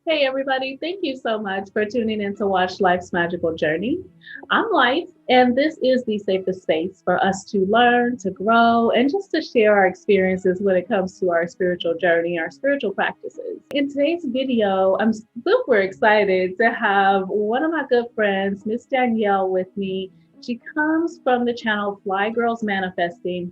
Hey, everybody. Thank you so much for tuning in to watch Life's Magical Journey. I'm Life, and this is the safest space for us to learn, to grow, and just to share our experiences when it comes to our spiritual journey, our spiritual practices. In today's video, I'm super excited to have one of my good friends, Miss Danielle, with me. She comes from the channel Flygirls Manifesting.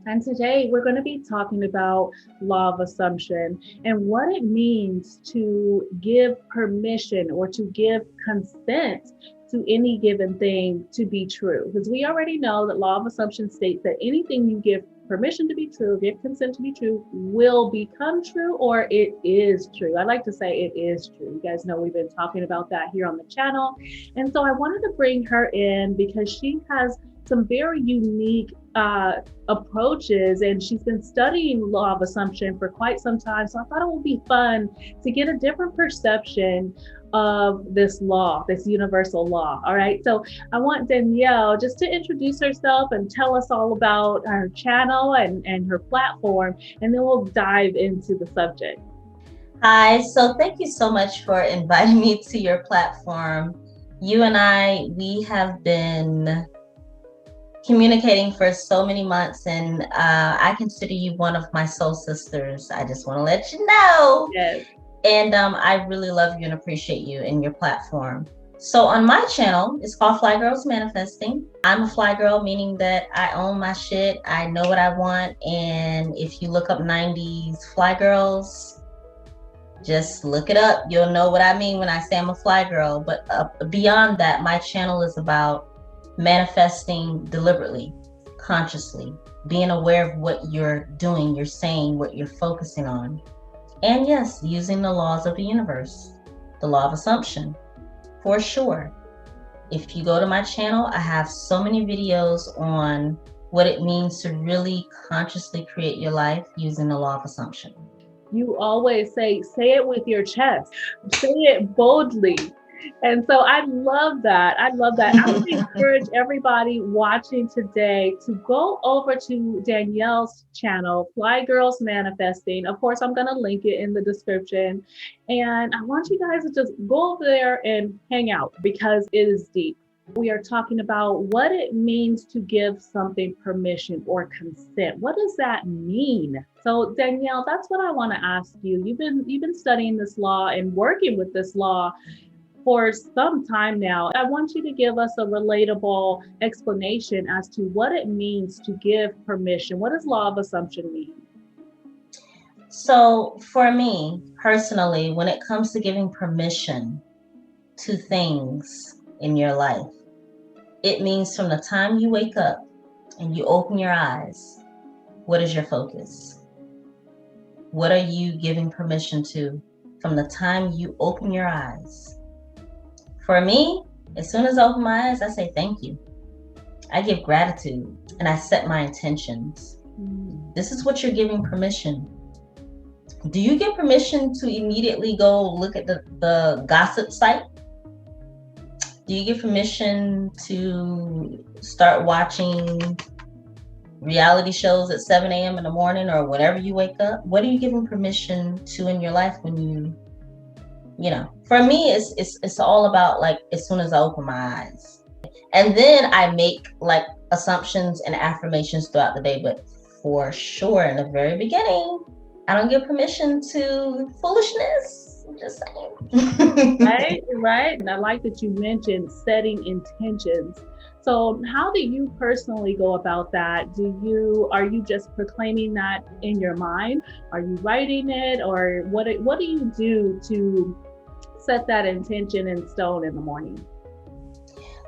And today we're going to be talking about law of assumption and what it means to give permission or to give consent to any given thing to be true. Because we already know that law of assumption states that anything you give permission to be true, give consent to be true, will become true or it is true. I like to say it is true. You guys know we've been talking about that here on the channel. And so I wanted to bring her in because she has some very unique approaches, and she's been studying law of assumption for quite some time. So I thought it would be fun to get a different perception of this law, this universal law. All right. So I want Danielle just to introduce herself and tell us all about her channel and her platform, and then we'll dive into the subject. Hi, so thank you so much for inviting me to your platform. You and we have been communicating for so many months, and I consider you one of my soul sisters. I just want to let you know. Yes. And I really love you and appreciate you and your platform. So on my channel, it's called Flygirls Manifesting. I'm a fly girl, meaning that I own my shit. I know what I want. And if you look up 90s fly girls, just look it up. You'll know what I mean when I say I'm a fly girl. But beyond that, my channel is about manifesting deliberately, consciously, being aware of what you're doing, you're saying, what you're focusing on. And yes, using the laws of the universe, the law of assumption, for sure. If you go to my channel, I have so many videos on what it means to really consciously create your life using the law of assumption. You always say it with your chest, say it boldly. And so I love that. I love that. I would encourage everybody watching today to go over to Danielle's channel, Fly Girls Manifesting. Of course, I'm going to link it in the description. And I want you guys to just go over there and hang out because it is deep. We are talking about what it means to give something permission or consent. What does that mean? So Danielle, that's what I want to ask you. You've been studying this law and working with this law for some time now. I want you to give us a relatable explanation as to what it means to give permission. What does law of assumption mean? So for me personally, when it comes to giving permission to things in your life, it means from the time you wake up and you open your eyes, what is your focus? What are you giving permission to from the time you open your eyes? For me, as soon as I open my eyes, I say thank you. I give gratitude and I set my intentions. This is what you're giving permission. Do you give permission to immediately go look at the gossip site? Do you give permission to start watching reality shows at 7 a.m. in the morning or whenever you wake up? What are you giving permission to in your life when for me, it's all about like as soon as I open my eyes. And then I make like assumptions and affirmations throughout the day. But for sure, in the very beginning, I don't give permission to foolishness. I'm just saying. Right. And I like that you mentioned setting intentions. So how do you personally go about that? Are you just proclaiming that in your mind? Are you writing it, or what do you do to set that intention in stone in the morning?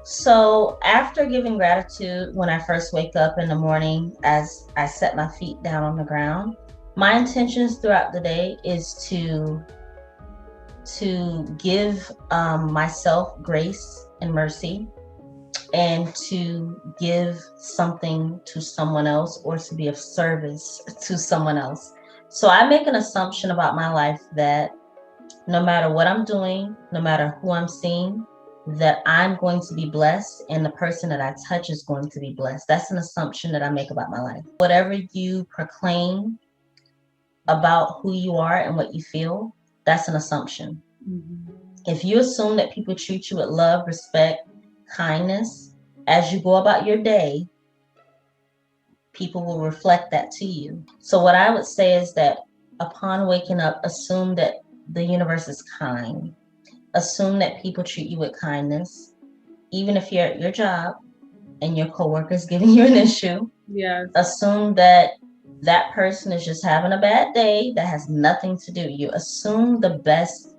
So after giving gratitude when I first wake up in the morning, as I set my feet down on the ground, my intentions throughout the day is to give myself grace and mercy, and to give something to someone else or to be of service to someone else. So I make an assumption about my life that no matter what I'm doing, no matter who I'm seeing, that I'm going to be blessed and the person that I touch is going to be blessed. That's an assumption that I make about my life. Whatever you proclaim about who you are and what you feel, that's an assumption. Mhm. If you assume that people treat you with love, respect, kindness, as you go about your day, people will reflect that to you. So what I would say is that upon waking up, assume that the universe is kind. Assume that people treat you with kindness, even if you're at your job and your coworker is giving you an issue. Yes. Assume that that person is just having a bad day that has nothing to do. You assume the best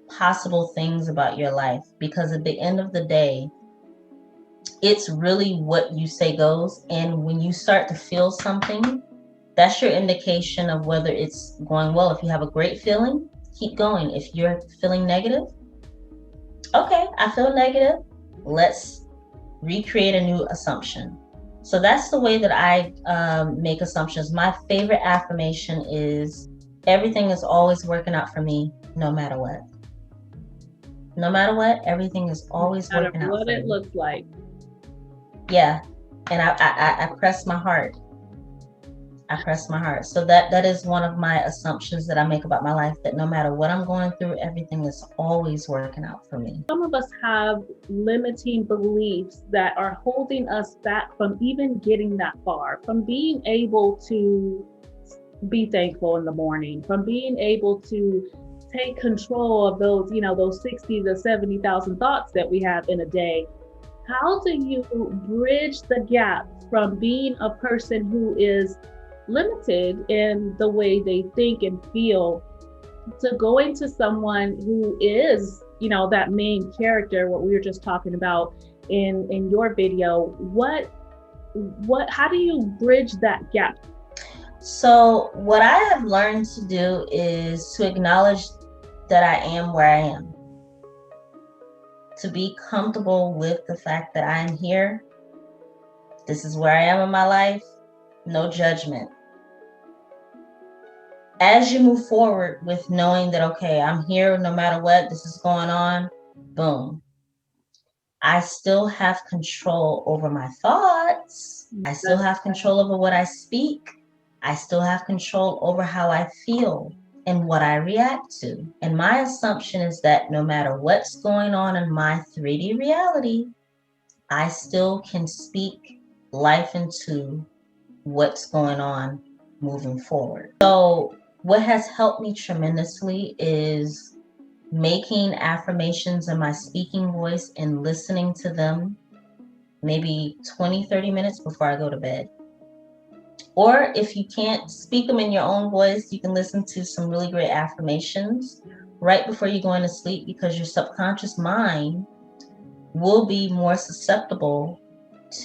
possible things about your life, because at the end of the day, it's really what you say goes. And when you start to feel something, that's your indication of whether it's going well. If you have a great feeling, keep going. If you're feeling negative, okay, I feel negative. Let's recreate a new assumption. So that's the way that I make assumptions. My favorite affirmation is everything is always working out for me, no matter what. No matter what, everything is always No matter working out what for it me. looks like. Yeah, and I press my heart. I press my heart. So that is one of my assumptions that I make about my life, that no matter what I'm going through, everything is always working out for me. Some of us have limiting beliefs that are holding us back from even getting that far, from being able to be thankful in the morning, from being able to take control of those, those 60 to 70,000 thoughts that we have in a day. How do you bridge the gap from being a person who is limited in the way they think and feel to going to someone who is, that main character, what we were just talking about in your video? How do you bridge that gap? So what I have learned to do is to acknowledge that I am where I am, to be comfortable with the fact that I am here. This is where I am in my life. No judgment. As you move forward with knowing that, okay, I'm here no matter what, this is going on, boom. I still have control over my thoughts. I still have control over what I speak. I still have control over how I feel and what I react to. And my assumption is that no matter what's going on in my 3D reality, I still can speak life into what's going on moving forward. So what has helped me tremendously is making affirmations in my speaking voice and listening to them maybe 20-30 minutes before I go to bed. Or if you can't speak them in your own voice, you can listen to some really great affirmations right before you're going to sleep, because your subconscious mind will be more susceptible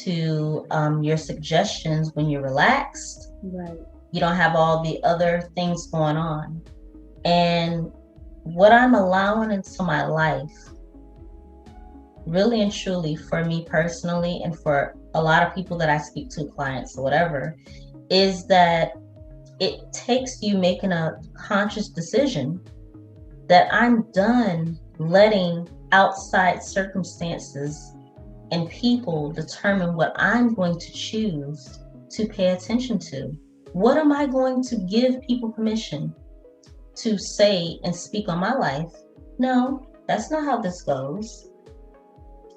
to your suggestions when you're relaxed. Right. You don't have all the other things going on. And what I'm allowing into my life, really and truly, for me personally and for a lot of people that I speak to, clients or whatever, is that it takes you making a conscious decision that I'm done letting outside circumstances and people determine what I'm going to choose to pay attention to. What am I going to give people permission to say and speak on my life? No, that's not how this goes.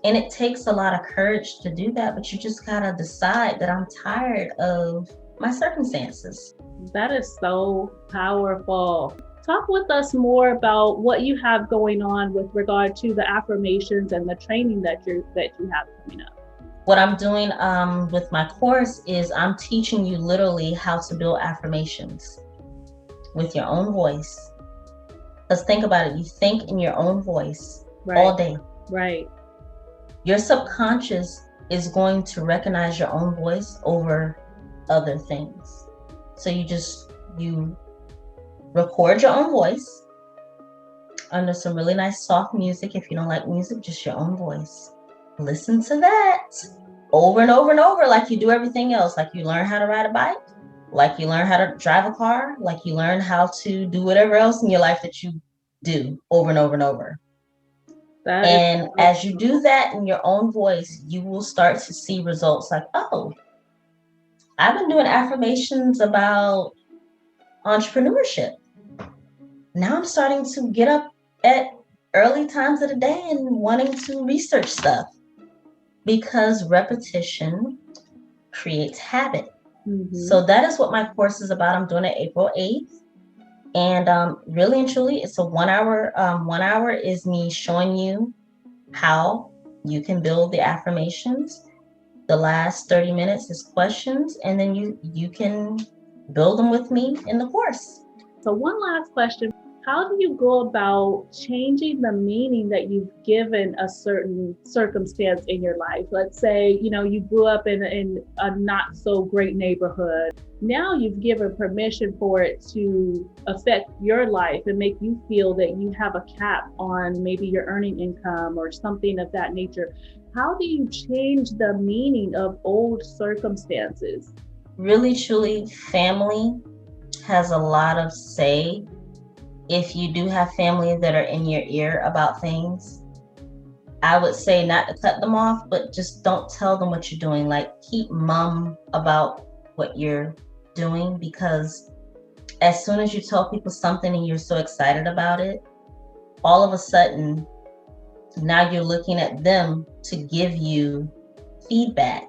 And it takes a lot of courage to do that, but you just gotta decide that I'm tired of my circumstances. That is so powerful. Talk with us more about what you have going on with regard to the affirmations and the training that you have coming up. What I'm doing with my course is I'm teaching you literally how to build affirmations with your own voice. Let's think about it. You think in your own voice all day. Right. Your subconscious is going to recognize your own voice over other things. So you record your own voice under some really nice soft music. If you don't like music, just your own voice. Listen to that over and over and over, like you do everything else. Like you learn how to ride a bike, like you learn how to drive a car, like you learn how to do whatever else in your life that you do over and over and over. And as you do that in your own voice, you will start to see results like, oh, I've been doing affirmations about entrepreneurship. Now I'm starting to get up at early times of the day and wanting to research stuff, because repetition creates habit. So that is what my course is about. I'm doing it April 8th. And really and truly, it's a 1 hour. 1 hour is me showing you how you can build the affirmations. The last 30 minutes is questions, and then you can build them with me in the course. So one last question. How do you go about changing the meaning that you've given a certain circumstance in your life? Let's say, you grew up in a not so great neighborhood. Now you've given permission for it to affect your life and make you feel that you have a cap on maybe your earning income or something of that nature. How do you change the meaning of old circumstances? Really, truly, family has a lot of say. If you do have family that are in your ear about things, I would say not to cut them off, but just don't tell them what you're doing. Like, keep mum about what you're doing, because as soon as you tell people something and you're so excited about it, all of a sudden, now you're looking at them to give you feedback.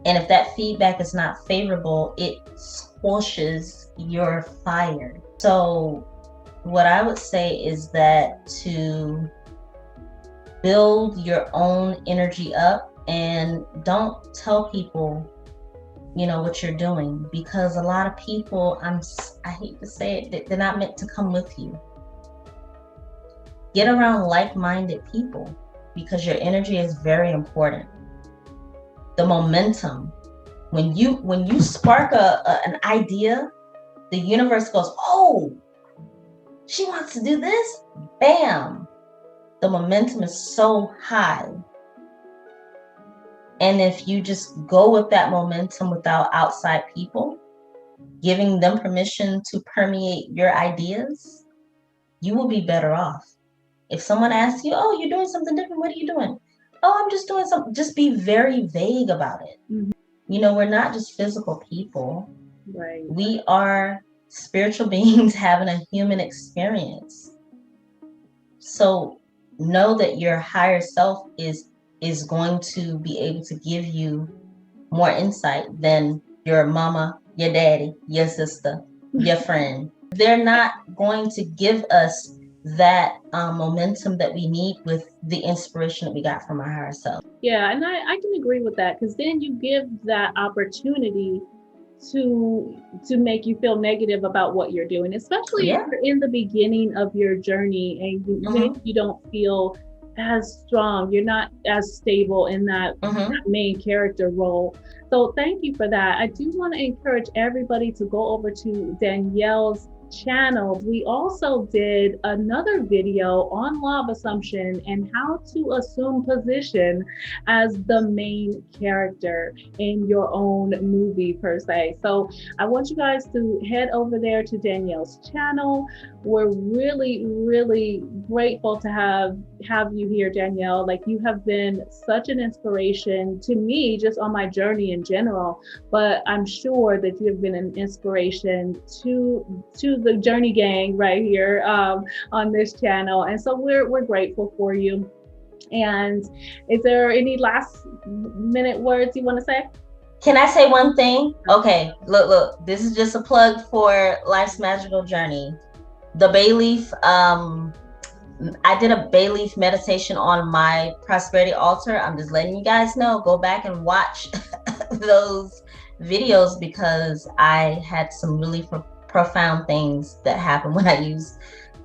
And if that feedback is not favorable, it squashes your fire. So what I would say is that to build your own energy up, and don't tell people, what you're doing, because a lot of people, I hate to say it, they're not meant to come with you. Get around like-minded people, because your energy is very important. The momentum, when you spark an idea, the universe goes, oh, she wants to do this, bam. The momentum is so high. And if you just go with that momentum without outside people giving them permission to permeate your ideas, you will be better off. If someone asks you, oh, you're doing something different, what are you doing? Oh, I'm just doing something. Just be very vague about it. We're not just physical people. Right. We are spiritual beings having a human experience. So know that your higher self is going to be able to give you more insight than your mama, your daddy, your sister, your friend. They're not going to give us that momentum that we need with the inspiration that we got from our higher self. Yeah, and I can agree with that, because then you give that opportunity to make you feel negative about what you're doing, especially if you're in the beginning of your journey and maybe you don't feel as strong, you're not as stable in that main character role. So thank you for that. I do want to encourage everybody to go over to Danielle's channel. We also did another video on law of assumption and how to assume position as the main character in your own movie per se. So I want you guys to head over there to Danielle's channel. We're really, really grateful to have you here, Danielle. Like, you have been such an inspiration to me just on my journey in general, but I'm sure that you have been an inspiration to the Journey Gang right here on this channel. And so we're grateful for you. And is there any last minute words you want to say? Can I say one thing? Okay, look, this is just a plug for Life's Magical Journey. The bay leaf, I did a bay leaf meditation on my prosperity altar. I'm just letting you guys know, go back and watch those videos, because I had some really profound things that happened when I used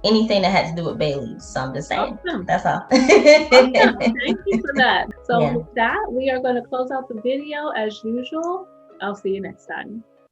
anything that had to do with bay leaves. So I'm just saying, that's all. Awesome. Thank you for that. So with that, we are going to close out the video as usual. I'll see you next time.